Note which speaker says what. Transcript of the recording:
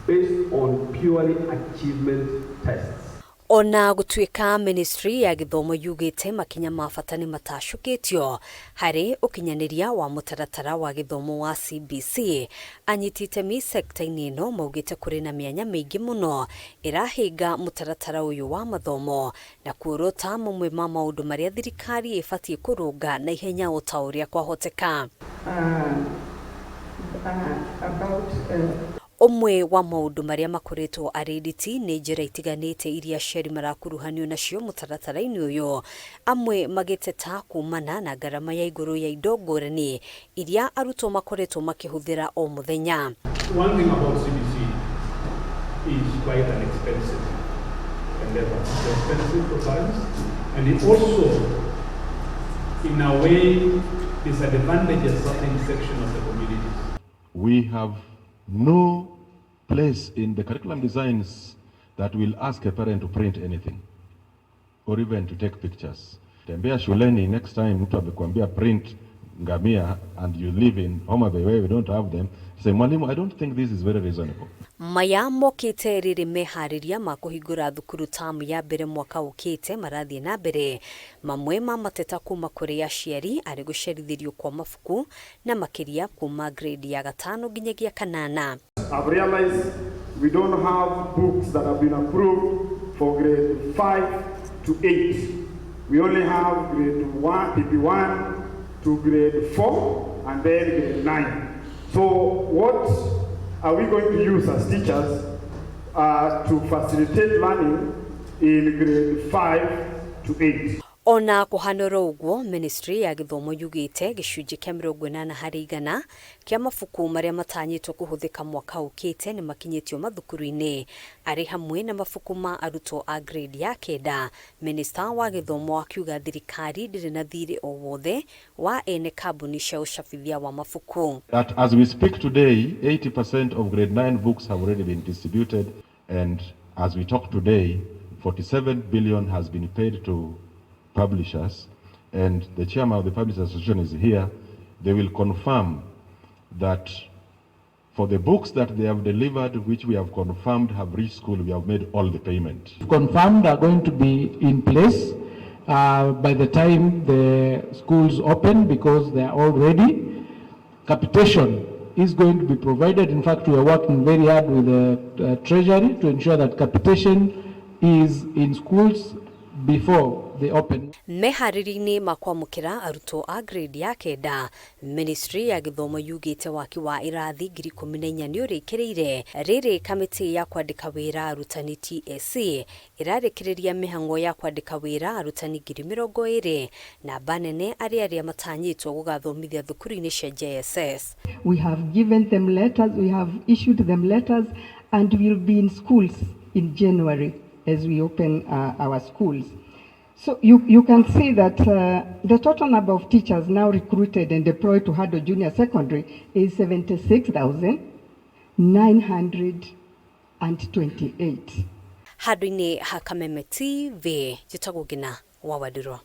Speaker 1: based on purely achievement tests.
Speaker 2: Ona gutuika ministry ya githomo yugite makinya mabata ni matacukitio hari ukinyaniria wa mutaratara wa githomo wa CBC anyitite mi sector-ini no maugite kuri na mianya mingi muno irahinga mutaratara uyu wa mathomo na kuruta mumwe ma maundu maria thirikari ifatie kurunga na ihenya utauria kwa hoteka. Omwe wa maundu maria makoretwo ariditi ni njira itiganite iria sheri marakuruhanio nacio mutaratara-ini uyu amwe magiteta kumana na garama ya iguru ya indo ngurani iria arutwo makoretwo makihuthira o muthenya.
Speaker 1: One thing about CBC is quite an expensive endeavor. It's expensive for parents, and it also, in a way, disadvantages certain section of the communities.
Speaker 3: We have no place in the curriculum designs that will ask a parent to print anything or even to take pictures. Tembea shuleni, next time mtu amekwambia print ngamia and you live in Homa Bay where we don't have them, say mwalimu, I don't think this is very reasonable.
Speaker 2: Maya mokite riri mehariria makuhingura thukuru tamu ya mbere mwaka ukite marathie na mbere mamwe ma mateta kuma kuri aciari ari gucerithirio kwa mabuku na makiria kuma grade ya 5 nginyagia 8.
Speaker 4: I've realized we don't have books that have been approved for grade 5 to 8. We only have grade 1, PP1 to grade 4 and then grade 9. So what are we going to use as teachers to facilitate learning in grade 5 to 8?
Speaker 2: Ona kuhanoro uguo ministry ya githomo yugite gicunji kia 80 hari igana kia mabuku maria matanyitwo kuhuthika mwaka ukite ni makinyitio mathukuru-ini ari hamwe na mabuku ma arutwo a grade ya 9. Minister wa githomo akiuga thirikari ndiri na thiri o wothe wa ene kambuni cia ucabithia wa mabuku.
Speaker 3: That as we speak today, 80% of grade 9 books have already been distributed, and as we talk today, 47 billion has been paid to publishers, and the chairman of the Publishers Association is here. They will confirm that for the books that they have delivered, which we have confirmed have reached school, we have made all the payment.
Speaker 5: Confirmed are going to be in place by the time the schools open, because they are all ready. Capitation is going to be provided. In fact, we are working very hard with the Treasury to ensure that capitation is in schools before they open.
Speaker 2: Mehariri-ini makwamukira arutwo a grade ya 9, ministry ya githomo yugite waki wa irathi 14 ni urikireire riri kamiti ya kwandika wira arutani TSC irarekereria mihango ya kwandika wira arutani 20 na banene aria matanyitwo gugathomithia thukuru-ini cia JSS.
Speaker 6: We have given them letters, we have issued them letters, and will be in schools in January as we open our schools. So you can see that the total number of teachers now recruited and deployed to Hado Junior Secondary is 76,928.
Speaker 2: Hado-ini Hakameme TV, jitagwo Gina wa Wadiro.